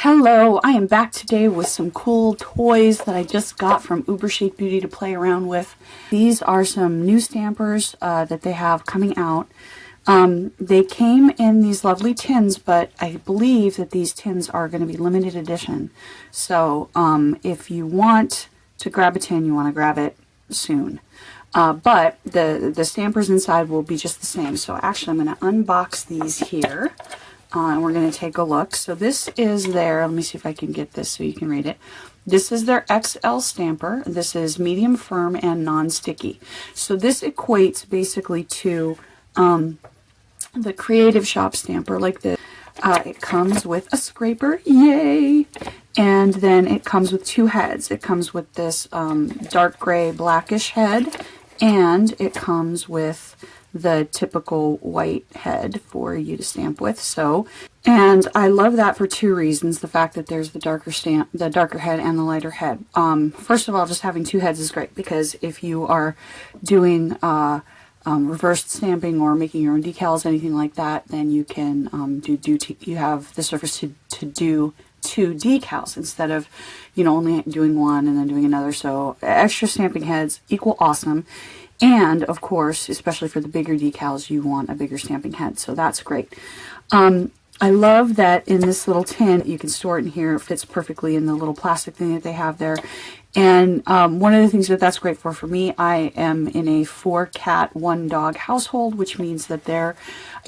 Hello, I am back today with some cool toys that I just got from UberChic Beauty to play around with. These are some new stampers that they have coming out. They came in these lovely tins, but I believe that these tins are going to be limited edition. So if you want to grab a tin, you want to grab it soon. But the stampers inside will be just the same. So actually I'm going to unbox these here. And we're going to take a look. So this is their, let me see if I can get this so you can read it. This is their XL stamper. This is medium firm and non-sticky. So this equates basically to the Creative Shop stamper like this. It comes with a scraper, yay! And then it comes with two heads. It comes with this dark gray blackish head, and it comes with the typical white head for you to stamp with. So, and I love that for two reasons. The fact that there's the darker head and the lighter head. First of all, just having two heads is great because if you are doing reversed stamping or making your own decals, anything like that, then you can you have the surface to do two decals instead of, only doing one and then doing another. So extra stamping heads equal awesome. And of course, especially for the bigger decals, you want a bigger stamping head. So that's great. I love that in this little tin, you can store it in here. It fits perfectly in the little plastic thing that they have there. And one of the things that's great for me, I am in a 4-cat, 1-dog household, which means that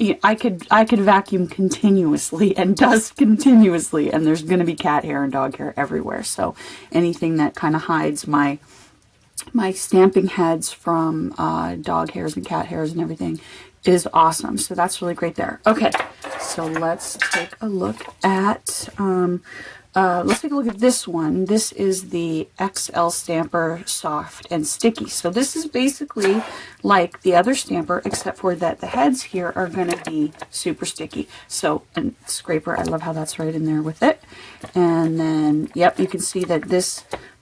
I could vacuum continuously and dust continuously, and there's going to be cat hair and dog hair everywhere. So anything that kind of hides my stamping heads from dog hairs and cat hairs and everything is awesome. So that's really great there. Okay, so let's take a look at this one. This is the XL stamper, soft and sticky. So this is basically like the other stamper, except for that the heads here are going to be super sticky. So, and scraper, I love how that's right in there with it. And then, yep, you can see that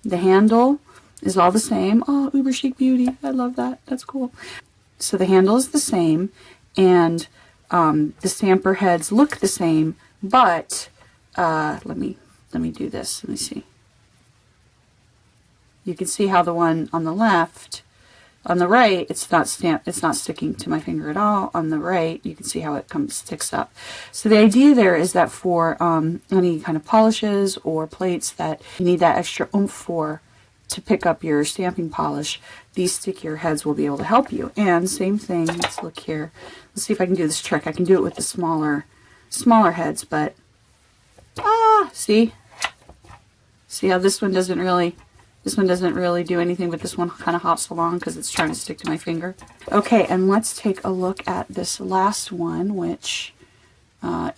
the handle is all the same. Oh, UberChic Beauty. I love that. That's cool. So the handle is the same, and the stamper heads look the same, but let me do this. Let me see. You can see how the one on the left, on the right, it's not sticking to my finger at all. On the right, you can see how it sticks up. So the idea there is that for any kind of polishes or plates that you need that extra oomph for, to pick up your stamping polish, these stickier heads will be able to help you. And same thing, let's look here. Let's see if I can do this trick. I can do it with the smaller heads, but see how this one doesn't really do anything, but this one kind of hops along because it's trying to stick to my finger. Okay, and let's take a look at this last one, which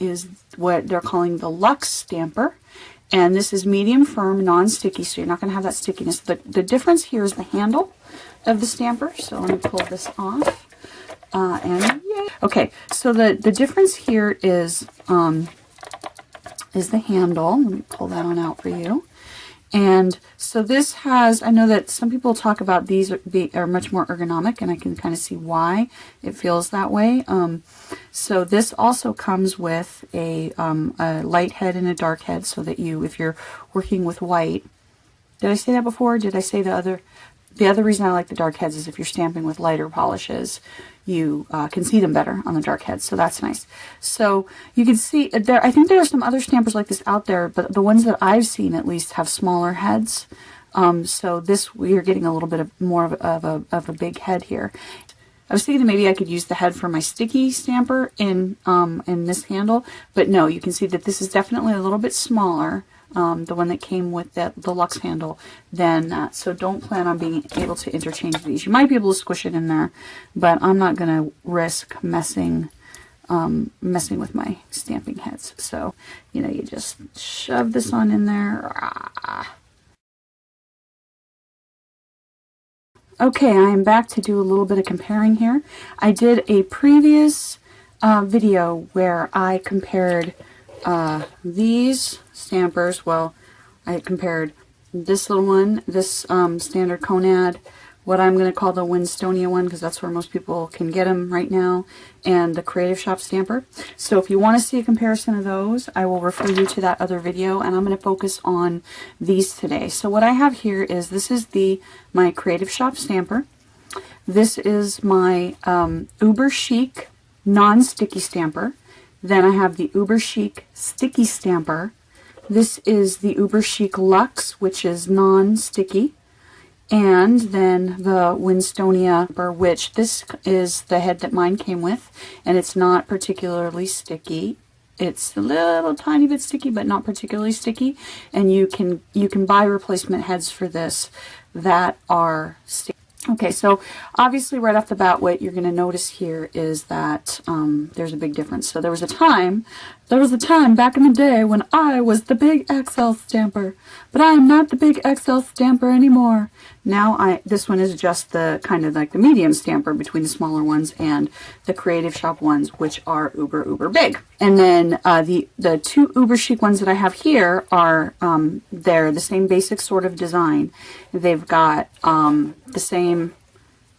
is what they're calling the Luxe stamper. And this is medium firm, non-sticky, so you're not going to have that stickiness. The difference here is the handle of the stamper. So let me pull this off. And yay. Okay, so the difference here is the handle. Let me pull that one out for you. And so this has, I know that some people talk about these are much more ergonomic, and I can kind of see why it feels that way. So this also comes with a light head and a dark head, so that if you're working with white, did I say that before? Did I say the other reason I like the dark heads is if you're stamping with lighter polishes, you can see them better on the dark heads, so that's nice. So you can see there. I think there are some other stampers like this out there, but the ones that I've seen at least have smaller heads. So you're getting a little bit more of a big head here. I was thinking that maybe I could use the head for my sticky stamper in this handle, but no, you can see that this is definitely a little bit smaller. The one that came with the Luxe handle than that. So don't plan on being able to interchange these. You might be able to squish it in there, but I'm not going to risk messing with my stamping heads. So, you just shove this on in there. Okay, I am back to do a little bit of comparing here. I did a previous video where I compared these stampers. Well, I compared this little one, this standard Conad, what I'm going to call the Winstonia one, because that's where most people can get them right now, and the Creative Shop stamper. So if you want to see a comparison of those, I will refer you to that other video, and I'm going to focus on these today. So what I have here is, this is my Creative Shop stamper. This is my UberChic non-sticky stamper. Then I have the UberChic sticky stamper. This is the UberChic Luxe, which is non-sticky. And then the Winstonia, which this is the head that mine came with, and it's not particularly sticky. It's a little tiny bit sticky, but not particularly sticky. And you can buy replacement heads for this that are sticky. Okay, so obviously right off the bat, what you're going to notice here is that there's a big difference. So there was a time back in the day when I was the big XL stamper, but I am not the big XL stamper anymore. Now this one is just the kind of like the medium stamper between the smaller ones and the Creative Shop ones, which are uber big. And then the two UberChic ones that I have here are they're the same basic sort of design. They've got the same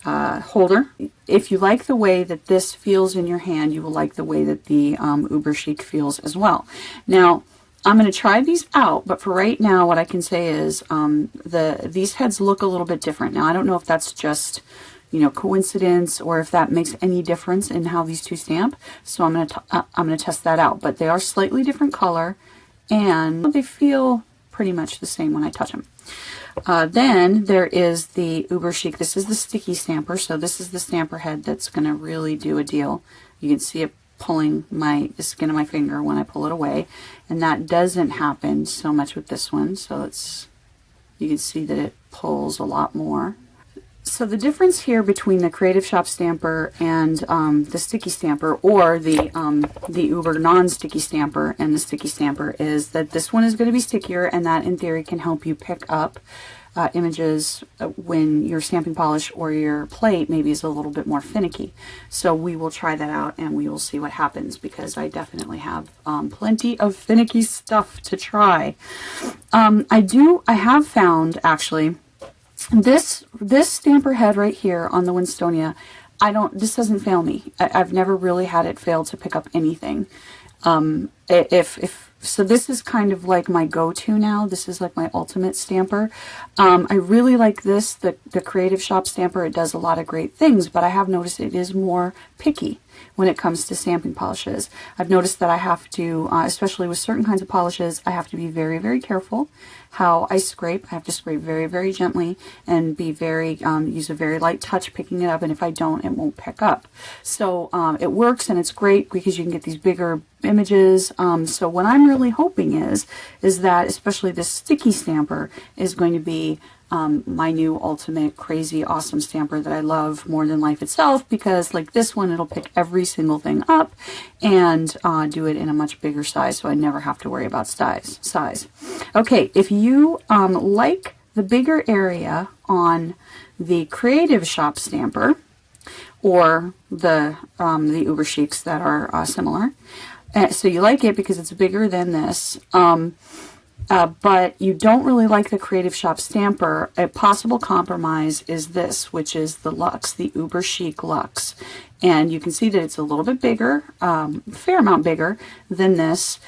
holder. If you like the way that this feels in your hand, you will like the way that the UberChic feels as well. Now, I'm going to try these out, but for right now, what I can say is these heads look a little bit different. Now, I don't know if that's just, coincidence, or if that makes any difference in how these two stamp. So I'm going to test that out. But they are slightly different color, and they feel pretty much the same when I touch them. Then there is the UberChic. This is the sticky stamper. So this is the stamper head that's going to really do a deal. You can see it pulling the skin of my finger when I pull it away, and that doesn't happen so much with this one. So you can see that it pulls a lot more. So the difference here between the Creative Shop stamper and the sticky stamper, or the Uber non-sticky stamper and the sticky stamper, is that this one is going to be stickier, and that in theory can help you pick up images when your stamping polish or your plate maybe is a little bit more finicky. So we will try that out and we will see what happens, because I definitely have plenty of finicky stuff to try. I have found actually this stamper head right here on the Winstonia, this doesn't fail me. I've never really had it fail to pick up anything. So this is kind of like my go-to now. This is like my ultimate stamper. I really like this, the Creative Shop stamper. It does a lot of great things, but I have noticed it is more picky when it comes to stamping polishes. I've noticed that I have to, especially with certain kinds of polishes, I have to be very, very careful how I scrape. I have to scrape very, very gently and be use a very light touch picking it up, and if I don't, it won't pick up. So it works, and it's great because you can get these bigger images. So what I'm really hoping is that especially this sticky stamper is going to be my new ultimate crazy awesome stamper that I love more than life itself, because like this one, it'll pick every single thing up and do it in a much bigger size, so I never have to worry about size. Okay, if you like the bigger area on the Creative Shop stamper, or the UberChics that are similar, so you like it because it's bigger than this, but you don't really like the Creative Shop stamper, a possible compromise is this, which is the Luxe, the UberChic Luxe. And you can see that it's a little bit bigger, a fair amount bigger than this.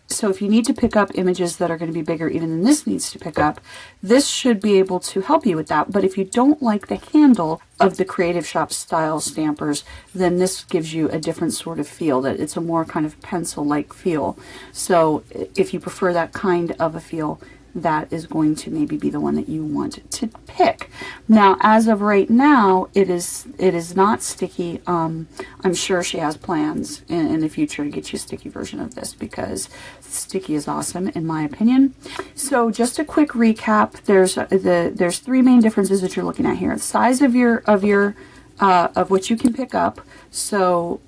So if you need to pick up images that are going to be bigger even than this needs to pick up, this should be able to help you with that. But if you don't like the handle of the Creative Shop style stampers, then this gives you a different sort of feel, that it's a more kind of pencil-like feel. So if you prefer that kind of a feel, that is going to maybe be the one that you want to pick. Now, as of right now, it is not sticky. I'm sure she has plans in the future to get you a sticky version of this, because sticky is awesome in my opinion. So just a quick recap, there's three main differences that you're looking at here. The size of what you can pick up. So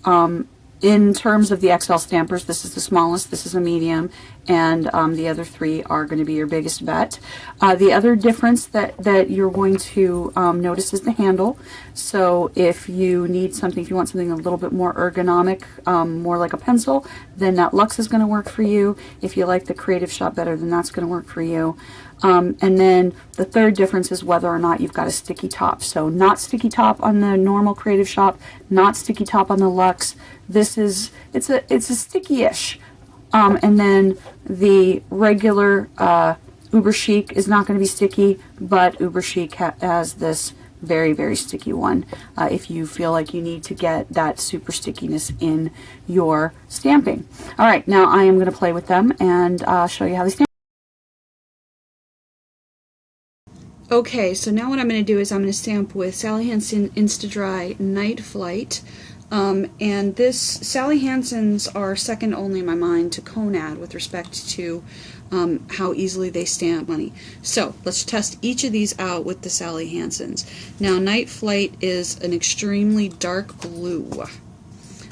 in terms of the XL stampers, this is the smallest, this is a medium, and the other three are going to be your biggest bet. The other difference that you're going to notice is the handle. So if you want something a little bit more ergonomic, more like a pencil, then that Luxe is going to work for you. If you like the Creative Shop better, then that's going to work for you. And then the third difference is whether or not you've got a sticky top. So not sticky top on the normal Creative Shop, not sticky top on the Luxe. This is, it's a sticky-ish. And then the regular UberChic is not going to be sticky, but UberChic has this very, very sticky one if you feel like you need to get that super stickiness in your stamping. All right, now I am going to play with them and show you how they stamp. Okay, so now what I'm going to do is I'm going to stamp with Sally Hansen Insta-Dry Night Flight. And this, Sally Hansen's are second only in my mind to Conad with respect to how easily they stamp money. So let's test each of these out with the Sally Hansen's. Now Night Flight is an extremely dark blue.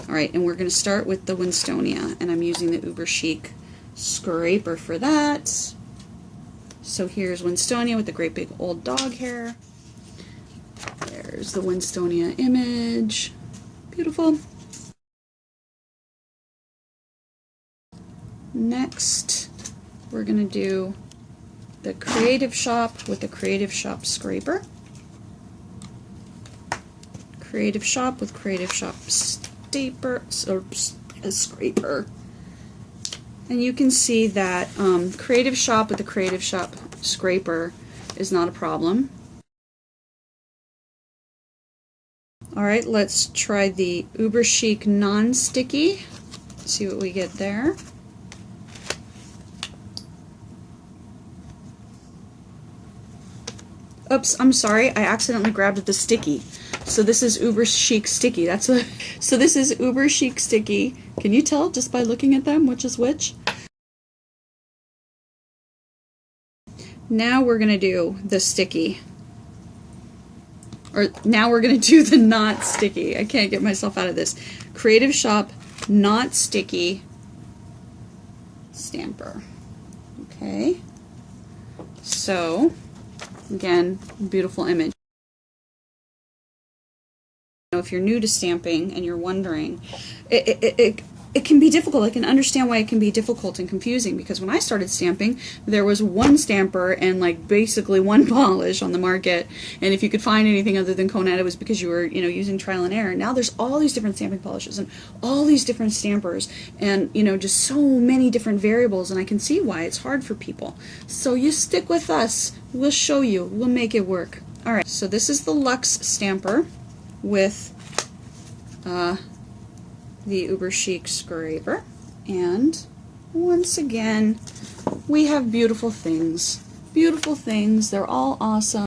Alright, and we're going to start with the Winstonia, and I'm using the UberChic scraper for that. So here's Winstonia with the great big old dog hair. There's the Winstonia image. Beautiful. Next, we're going to do the Creative Shop with the Creative Shop scraper. Creative Shop with Creative Shop scraper. And you can see that Creative Shop with the Creative Shop scraper is not a problem. Alright, let's try the UberChic non-sticky. See what we get there. Oops, I'm sorry, I accidentally grabbed the sticky. So this is UberChic sticky. So this is UberChic sticky. Can you tell just by looking at them which is which? Now we're gonna do the sticky. Or now we're gonna do the not sticky. I can't get myself out of this. Creative Shop not sticky stamper. Okay. So again, beautiful image. If you're new to stamping and you're wondering, it can be difficult. I can understand why it can be difficult and confusing, because when I started stamping, there was one stamper and like basically one polish on the market, and if you could find anything other than Conad, it was because you were, using trial and error. Now there's all these different stamping polishes and all these different stampers, and just so many different variables, and I can see why it's hard for people. So you stick with us. We'll show you. We'll make it work. All right. So this is the Luxe stamper with the UberChic scraper, and once again we have beautiful things. Beautiful things. They're all awesome.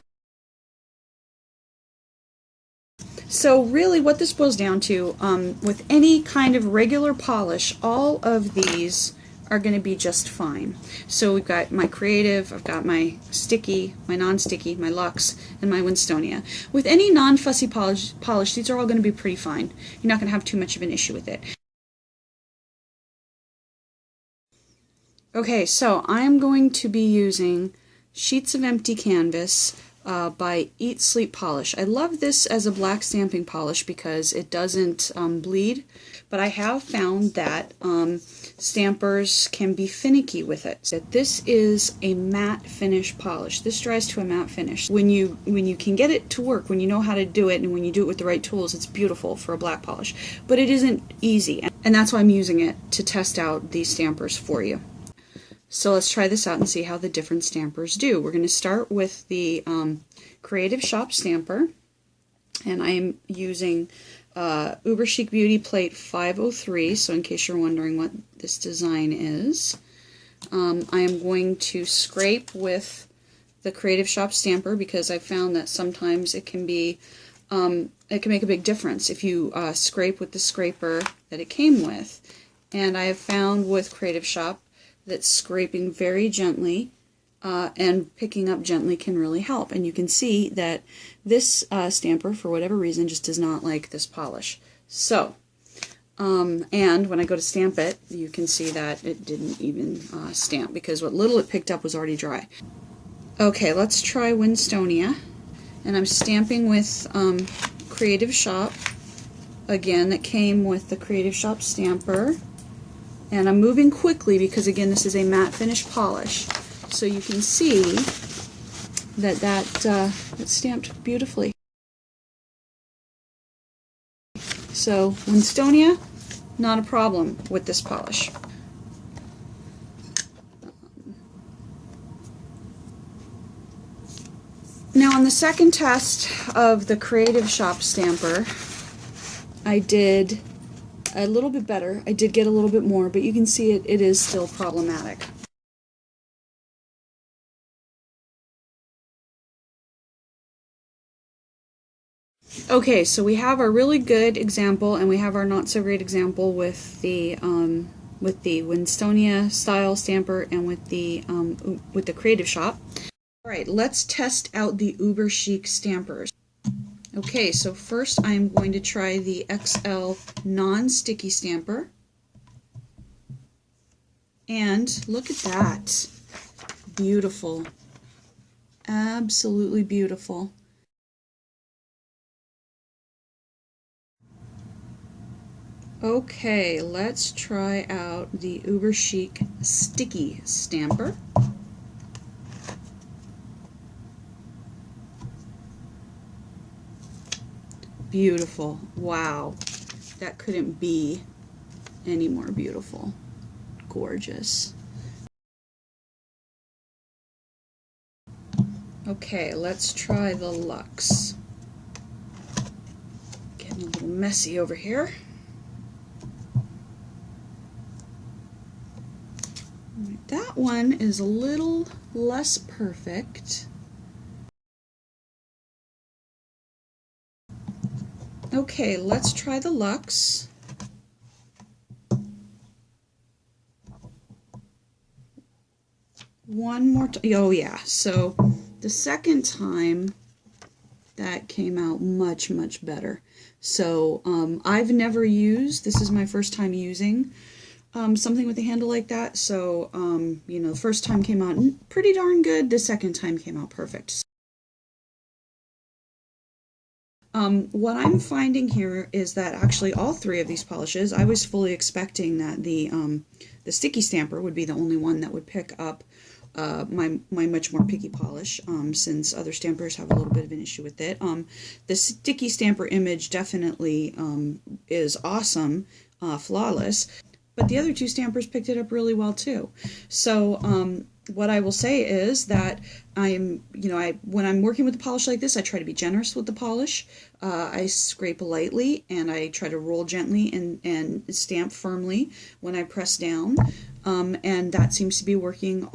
So really what this boils down to, with any kind of regular polish, all of these are going to be just fine. So we've got my Creative, I've got my sticky, my non-sticky, my Luxe, and my Winstonia. With any non-fussy polish, these are all going to be pretty fine. You're not going to have too much of an issue with it. Okay, so I'm going to be using Sheets of Empty Canvas by Eat Sleep Polish. I love this as a black stamping polish because it doesn't bleed, but I have found that stampers can be finicky with it. This is a matte finish polish. This dries to a matte finish. When you can get it to work, when you know how to do it, and when you do it with the right tools, it's beautiful for a black polish. But it isn't easy, and that's why I'm using it to test out these stampers for you. So let's try this out and see how the different stampers do. We're going to start with the Creative Shop stamper, and I'm using UberChic Beauty plate 503, so in case you're wondering what this design is. I am going to scrape with the Creative Shop stamper because I found that sometimes it can be it can make a big difference if you scrape with the scraper that it came with. And I have found with Creative Shop that scraping very gently and picking up gently can really help. And you can see that this stamper, for whatever reason, just does not like this polish. So, and when I go to stamp it, you can see that it didn't even stamp because what little it picked up was already dry. Okay, let's try Winstonia. And I'm stamping with Creative Shop, again, that came with the Creative Shop stamper. And I'm moving quickly because, again, this is a matte finish polish. So you can see that it's stamped beautifully. So Winstonia, not a problem with this polish. Now on the second test of the Creative Shop stamper, I did a little bit better. I did get a little bit more, but you can see it is still problematic. Okay, so we have our really good example and we have our not so great example with the Winstonia style stamper and with the Creative Shop. All right, let's test out the UberChic stampers. Okay, so first I'm going to try the XL non-sticky stamper. And look at that. Beautiful. Absolutely beautiful. Okay, let's try out the UberChic sticky stamper. Beautiful. Wow. That couldn't be any more beautiful. Gorgeous. Okay, let's try the Luxe. Getting a little messy over here. That one is a little less perfect. Okay, let's try the Luxe. One more time. Oh yeah, so the second time that came out much, much better. So I've never used, this is my first time using something with a handle like that. So, you know, the first time came out pretty darn good. The second time came out perfect. What I'm finding here is that actually all three of these polishes, I was fully expecting that the sticky stamper would be the only one that would pick up my much more picky polish, since other stampers have a little bit of an issue with it. The sticky stamper image definitely is awesome, flawless, but the other two stampers picked it up really well too. So what I will say is that when I'm working with a polish like this, I try to be generous with the polish. I scrape lightly and I try to roll gently and stamp firmly when I press down. And that seems to be working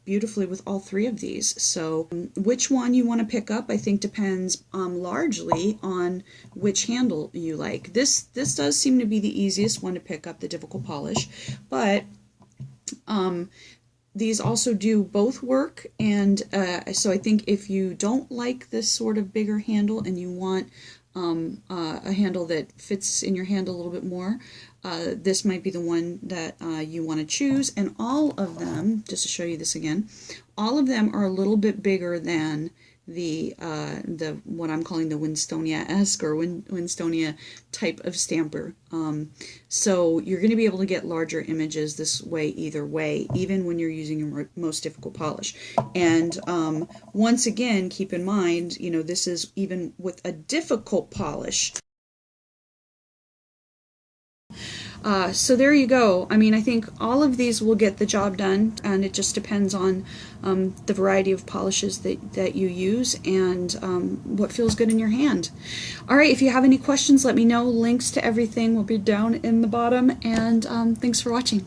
beautifully with all three of these. So which one you want to pick up, I think depends largely on which handle you like. This does seem to be the easiest one to pick up, the difficult polish, but these also do both work, and so I think if you don't like this sort of bigger handle and you want a handle that fits in your hand a little bit more, this might be the one that you want to choose. And all of them, just to show you this again, all of them are a little bit bigger than the what I'm calling the Winstonia-esque or Winstonia type of stamper. So you're going to be able to get larger images this way either way, even when you're using your most difficult polish. And once again, keep in mind, you know, this is even with a difficult polish. So there you go. I mean, I think all of these will get the job done, and it just depends on the variety of polishes that you use and what feels good in your hand. All right, if you have any questions, let me know. Links to everything will be down in the bottom, and thanks for watching.